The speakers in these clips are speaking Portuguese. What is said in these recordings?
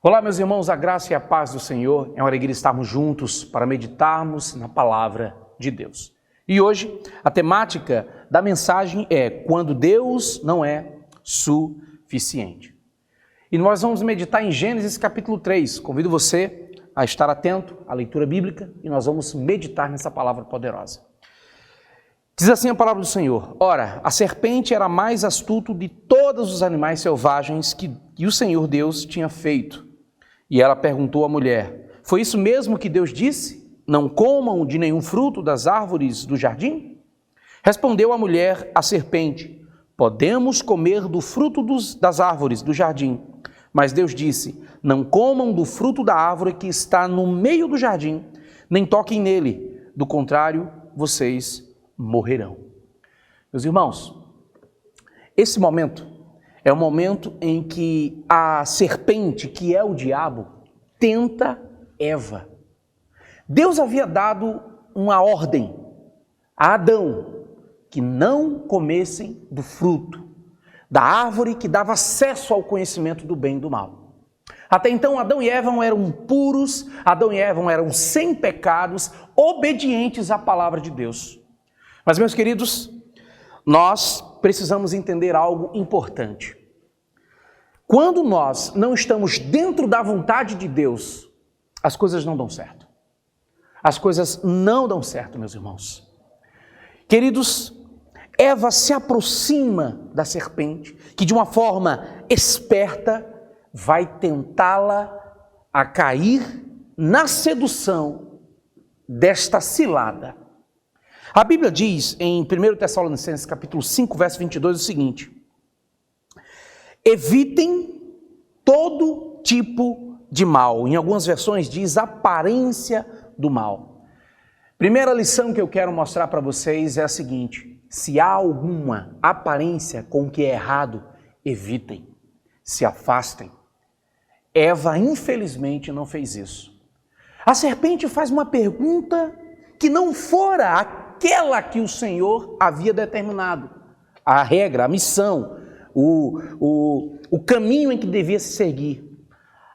Olá, meus irmãos, a graça e a paz do Senhor. É uma alegria estarmos juntos para meditarmos na palavra de Deus. E hoje a temática da mensagem é quando Deus não é suficiente. E nós vamos meditar em Gênesis capítulo 3. Convido você a estar atento à leitura bíblica e nós vamos meditar nessa palavra poderosa. Diz assim a palavra do Senhor: Ora, a serpente era mais astuto de todos os animais selvagens que o Senhor Deus tinha feito. E ela perguntou à mulher: Foi isso mesmo que Deus disse? Não comam de nenhum fruto das árvores do jardim? Respondeu a mulher à serpente: Podemos comer do fruto das árvores do jardim. Mas Deus disse: Não comam do fruto da árvore que está no meio do jardim, nem toquem nele, do contrário, vocês morrerão. Meus irmãos, esse momento é o momento em que a serpente, que é o diabo, tenta Eva. Deus havia dado uma ordem a Adão que não comessem do fruto da árvore que dava acesso ao conhecimento do bem e do mal. Até então, Adão e Eva eram puros, Adão e Eva eram sem pecados, obedientes à palavra de Deus. Mas, meus queridos, nós precisamos entender algo importante. Quando nós não estamos dentro da vontade de Deus, as coisas não dão certo. As coisas não dão certo, meus irmãos. Queridos, Eva se aproxima da serpente, que de uma forma esperta vai tentá-la a cair na sedução desta cilada. A Bíblia diz em 1 Tessalonicenses capítulo 5, verso 22 o seguinte: Evitem todo tipo de mal. Em algumas versões diz aparência do mal. Primeira lição que eu quero mostrar para vocês é a seguinte: se há alguma aparência com o que é errado, evitem, se afastem. Eva, infelizmente, não fez isso. A serpente faz uma pergunta que não fora aquela que o Senhor havia determinado. A regra, a missão, o caminho em que devia se seguir.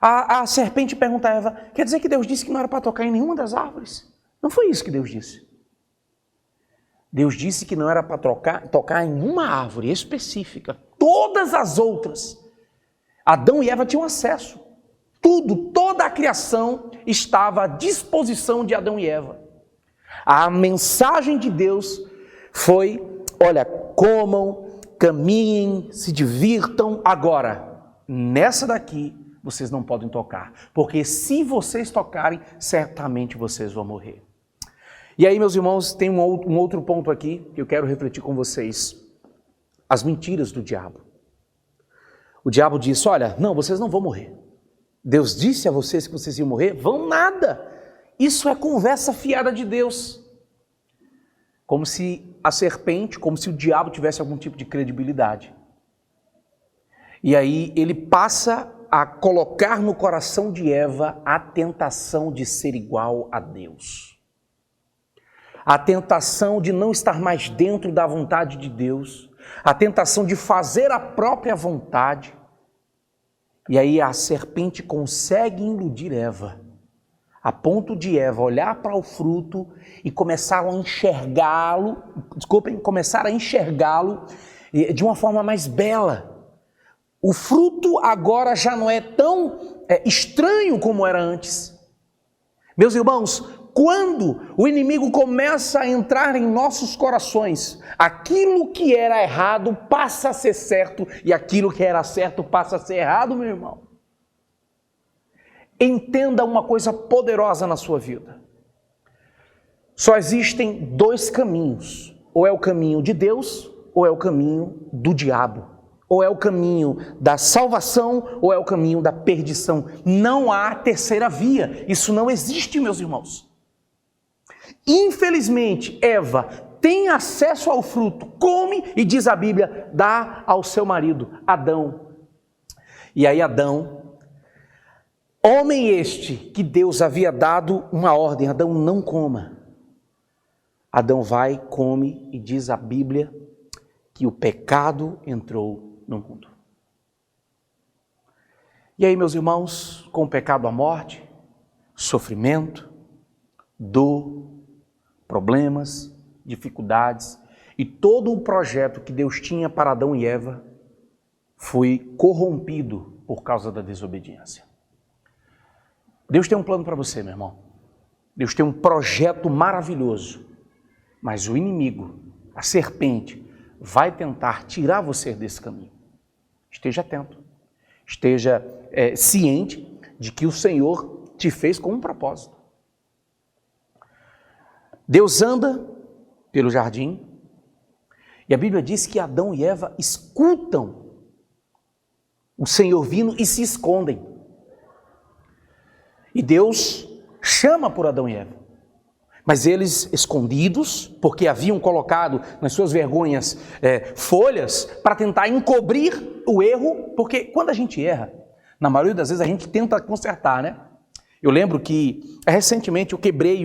A serpente pergunta a Eva: quer dizer que Deus disse que não era para tocar em nenhuma das árvores? Não foi isso que Deus disse. Deus disse que não era para tocar em uma árvore específica. Todas as outras, Adão e Eva tinham acesso. Toda a criação estava à disposição de Adão e Eva. A mensagem de Deus foi: olha, comam, caminhem, se divirtam. Agora, nessa daqui, vocês não podem tocar, porque se vocês tocarem, certamente vocês vão morrer. E aí, meus irmãos, tem um outro ponto aqui que eu quero refletir com vocês. As mentiras do diabo. O diabo disse: olha, não, vocês não vão morrer. Deus disse a vocês que vocês iam morrer? Vão nada. Isso é conversa fiada de Deus. Como se a serpente, como se o diabo tivesse algum tipo de credibilidade. E aí ele passa a colocar no coração de Eva a tentação de ser igual a Deus. A tentação de não estar mais dentro da vontade de Deus. A tentação de fazer a própria vontade. E aí a serpente consegue iludir Eva, a ponto de Eva olhar para o fruto e começar a enxergá-lo de uma forma mais bela. O fruto agora já não é tão estranho como era antes. Meus irmãos, quando o inimigo começa a entrar em nossos corações, aquilo que era errado passa a ser certo e aquilo que era certo passa a ser errado, meu irmão. Entenda uma coisa poderosa na sua vida. Só existem dois caminhos. Ou é o caminho de Deus, ou é o caminho do diabo. Ou é o caminho da salvação, ou é o caminho da perdição. Não há terceira via. Isso não existe, meus irmãos. Infelizmente, Eva tem acesso ao fruto, come e diz a Bíblia, dá ao seu marido, Adão. E aí Adão, homem este que Deus havia dado uma ordem: Adão, não coma. Adão vai, come e diz a Bíblia que o pecado entrou no mundo. E aí, meus irmãos, com o pecado a morte, sofrimento, dor, problemas, dificuldades e todo o projeto que Deus tinha para Adão e Eva foi corrompido por causa da desobediência. Deus tem um plano para você, meu irmão. Deus tem um projeto maravilhoso, mas o inimigo, a serpente, vai tentar tirar você desse caminho. Esteja atento, esteja ciente de que o Senhor te fez com um propósito. Deus anda pelo jardim e a Bíblia diz que Adão e Eva escutam o Senhor vindo e se escondem. E Deus chama por Adão e Eva. Mas eles, escondidos, porque haviam colocado nas suas vergonhas folhas para tentar encobrir o erro, porque quando a gente erra, na maioria das vezes a gente tenta consertar, né? Eu lembro que recentemente eu quebrei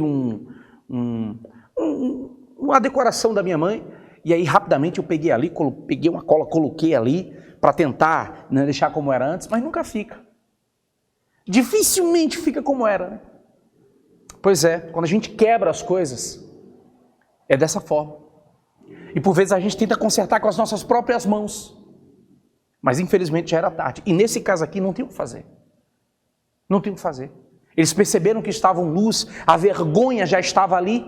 uma decoração da minha mãe, e aí rapidamente eu peguei ali, peguei uma cola, coloquei ali para tentar, né, deixar como era antes, mas nunca fica. Dificilmente fica como era, né? Pois é, quando a gente quebra as coisas, é dessa forma. E por vezes a gente tenta consertar com as nossas próprias mãos, mas infelizmente já era tarde. E nesse caso aqui não tem o que fazer. Não tem o que fazer. Eles perceberam que estavam nus, a vergonha já estava ali,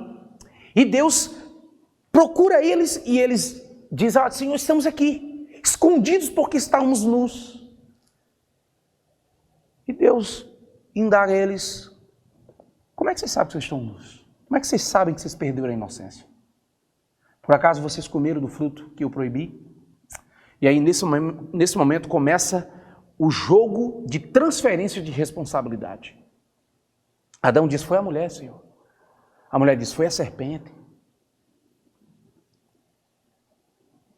e Deus procura eles e eles dizem: Senhor, estamos aqui, escondidos porque estamos nus. E Deus indaga a eles: como é que vocês sabem que vocês estão nus? Como é que vocês sabem que vocês perderam a inocência? Por acaso vocês comeram do fruto que eu proibi? E aí nesse momento começa o jogo de transferência de responsabilidade. Adão diz: foi a mulher, Senhor. A mulher diz: foi a serpente.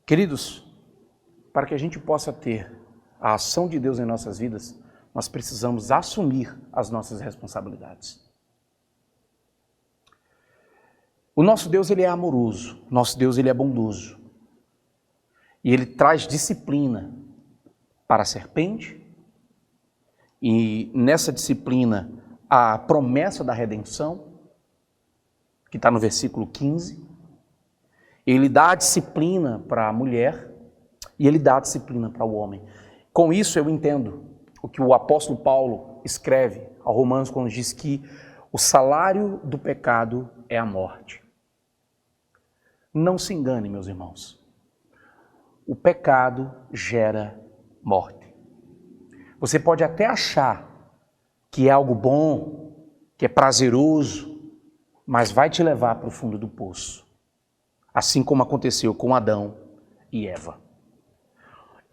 Queridos, para que a gente possa ter a ação de Deus em nossas vidas, nós precisamos assumir as nossas responsabilidades. O nosso Deus, ele é amoroso, o nosso Deus, ele é bondoso. E ele traz disciplina para a serpente, e nessa disciplina a promessa da redenção, que está no versículo 15, ele dá a disciplina para a mulher e ele dá a disciplina para o homem. Com isso eu entendo o que o apóstolo Paulo escreve aos Romanos quando diz que o salário do pecado é a morte. Não se engane, meus irmãos. O pecado gera morte. Você pode até achar que é algo bom, que é prazeroso, mas vai te levar para o fundo do poço. Assim como aconteceu com Adão e Eva.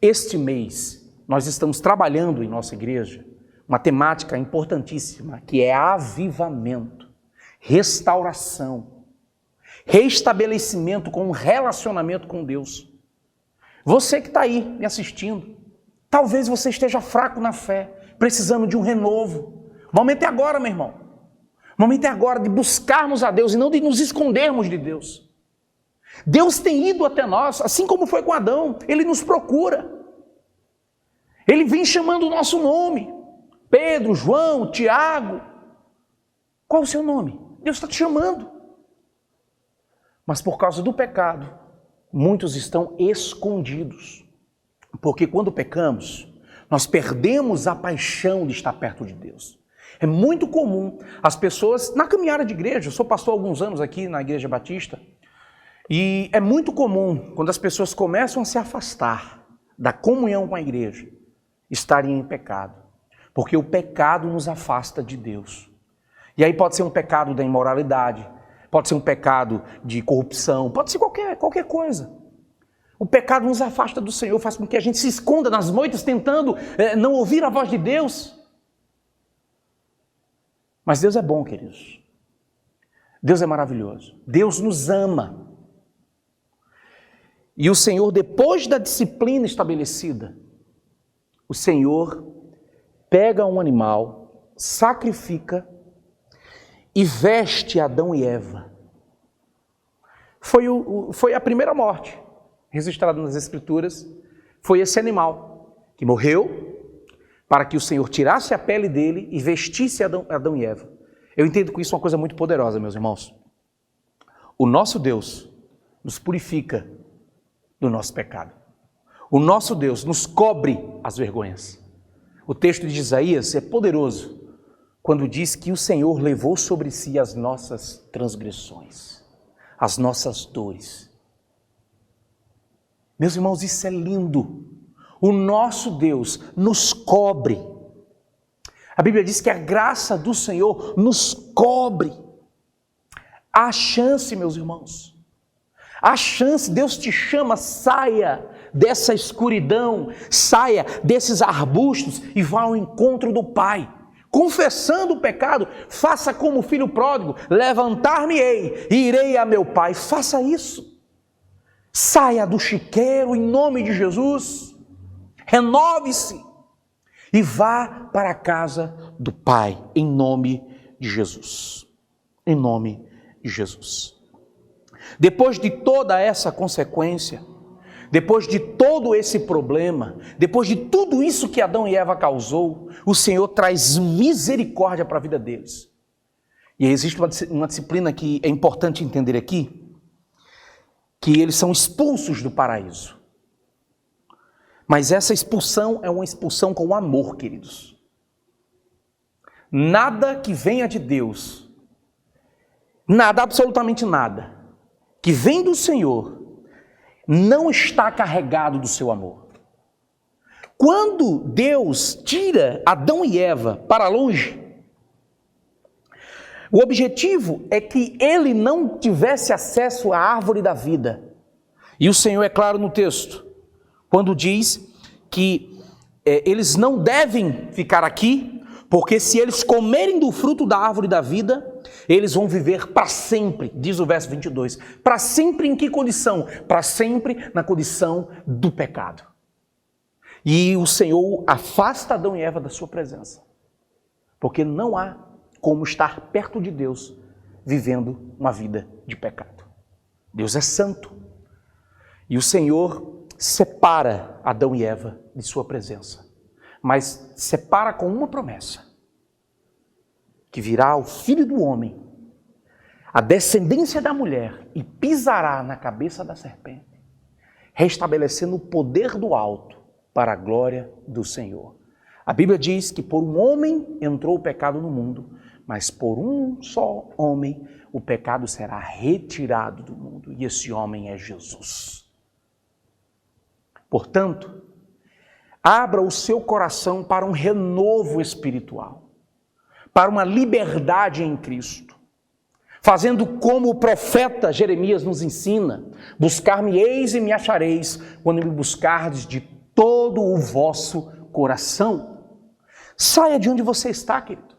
Este mês, nós estamos trabalhando em nossa igreja uma temática importantíssima, que é avivamento, restauração, restabelecimento com um relacionamento com Deus. Você que está aí me assistindo, talvez você esteja fraco na fé, precisando de um renovo. O momento é agora, meu irmão. O momento é agora de buscarmos a Deus e não de nos escondermos de Deus. Deus tem ido até nós, assim como foi com Adão, Ele nos procura. Ele vem chamando o nosso nome. Pedro, João, Tiago. Qual o seu nome? Deus está te chamando. Mas por causa do pecado, muitos estão escondidos. Porque quando pecamos, nós perdemos a paixão de estar perto de Deus. É muito comum as pessoas, na caminhada de igreja, eu sou pastor há alguns anos aqui na Igreja Batista, e é muito comum, quando as pessoas começam a se afastar da comunhão com a igreja, estarem em pecado. Porque o pecado nos afasta de Deus. E aí pode ser um pecado da imoralidade, pode ser um pecado de corrupção, pode ser qualquer coisa. O pecado nos afasta do Senhor, faz com que a gente se esconda nas noites tentando não ouvir a voz de Deus. Mas Deus é bom, queridos. Deus é maravilhoso. Deus nos ama. E o Senhor, depois da disciplina estabelecida, o Senhor pega um animal, sacrifica e veste Adão e Eva. Foi a primeira morte registrada nas Escrituras. Foi esse animal que morreu, para que o Senhor tirasse a pele dele e vestisse Adão e Eva. Eu entendo com isso uma coisa muito poderosa, meus irmãos. O nosso Deus nos purifica do nosso pecado. O nosso Deus nos cobre as vergonhas. O texto de Isaías é poderoso quando diz que o Senhor levou sobre si as nossas transgressões, as nossas dores. Meus irmãos, isso é lindo. O nosso Deus nos cobre. A Bíblia diz que a graça do Senhor nos cobre. Há chance, meus irmãos. Há chance, Deus te chama, saia dessa escuridão, saia desses arbustos e vá ao encontro do Pai. Confessando o pecado, faça como o filho pródigo, levantar-me-ei e irei a meu Pai. Faça isso. Saia do chiqueiro em nome de Jesus. Renove-se e vá para a casa do Pai em nome de Jesus. Em nome de Jesus. Depois de toda essa consequência, depois de todo esse problema, depois de tudo isso que Adão e Eva causou, o Senhor traz misericórdia para a vida deles. E existe uma disciplina que é importante entender aqui, que eles são expulsos do paraíso. Mas essa expulsão é uma expulsão com amor, queridos. Nada que venha de Deus, nada, absolutamente nada, que vem do Senhor, não está carregado do seu amor. Quando Deus tira Adão e Eva para longe, o objetivo é que ele não tivesse acesso à árvore da vida. E o Senhor é claro no texto, quando diz que eles não devem ficar aqui, porque se eles comerem do fruto da árvore da vida, eles vão viver para sempre, diz o verso 22. Para sempre em que condição? Para sempre na condição do pecado. E o Senhor afasta Adão e Eva da sua presença, porque não há como estar perto de Deus vivendo uma vida de pecado. Deus é santo. E o Senhor separa Adão e Eva de sua presença, mas separa com uma promessa, que virá o Filho do Homem, a descendência da mulher, e pisará na cabeça da serpente, restabelecendo o poder do alto para a glória do Senhor. A Bíblia diz que por um homem entrou o pecado no mundo, mas por um só homem o pecado será retirado do mundo, e esse homem é Jesus. Portanto, abra o seu coração para um renovo espiritual, para uma liberdade em Cristo, fazendo como o profeta Jeremias nos ensina: buscar-me-eis e me achareis, quando me buscardes de todo o vosso coração. Saia de onde você está, querido.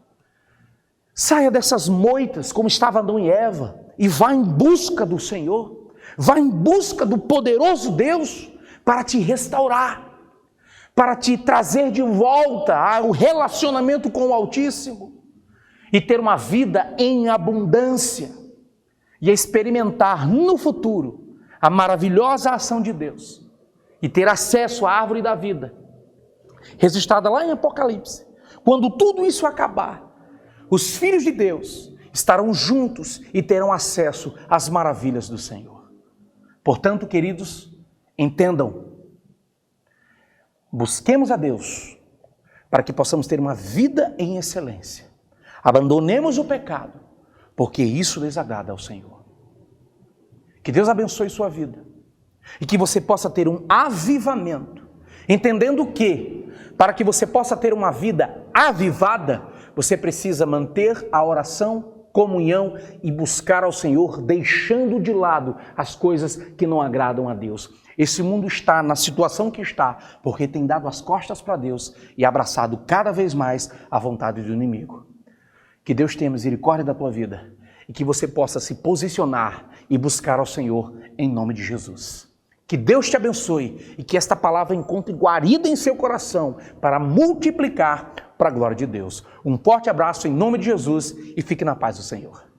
Saia dessas moitas, como estava Adão e Eva, e vá em busca do Senhor, vá em busca do poderoso Deus para te restaurar, para te trazer de volta ao relacionamento com o Altíssimo e ter uma vida em abundância e experimentar no futuro a maravilhosa ação de Deus e ter acesso à árvore da vida, registrada lá em Apocalipse. Quando tudo isso acabar, os filhos de Deus estarão juntos e terão acesso às maravilhas do Senhor. Portanto, queridos, entendam, busquemos a Deus para que possamos ter uma vida em excelência. Abandonemos o pecado, porque isso desagrada ao Senhor. Que Deus abençoe sua vida e que você possa ter um avivamento, entendendo que, para que você possa ter uma vida avivada, você precisa manter a oração, comunhão e buscar ao Senhor, deixando de lado as coisas que não agradam a Deus. Esse mundo está na situação que está, porque tem dado as costas para Deus e abraçado cada vez mais a vontade do inimigo. Que Deus tenha misericórdia da tua vida e que você possa se posicionar e buscar ao Senhor em nome de Jesus. Que Deus te abençoe e que esta palavra encontre guarida em seu coração para multiplicar para a glória de Deus. Um forte abraço em nome de Jesus e fique na paz do Senhor.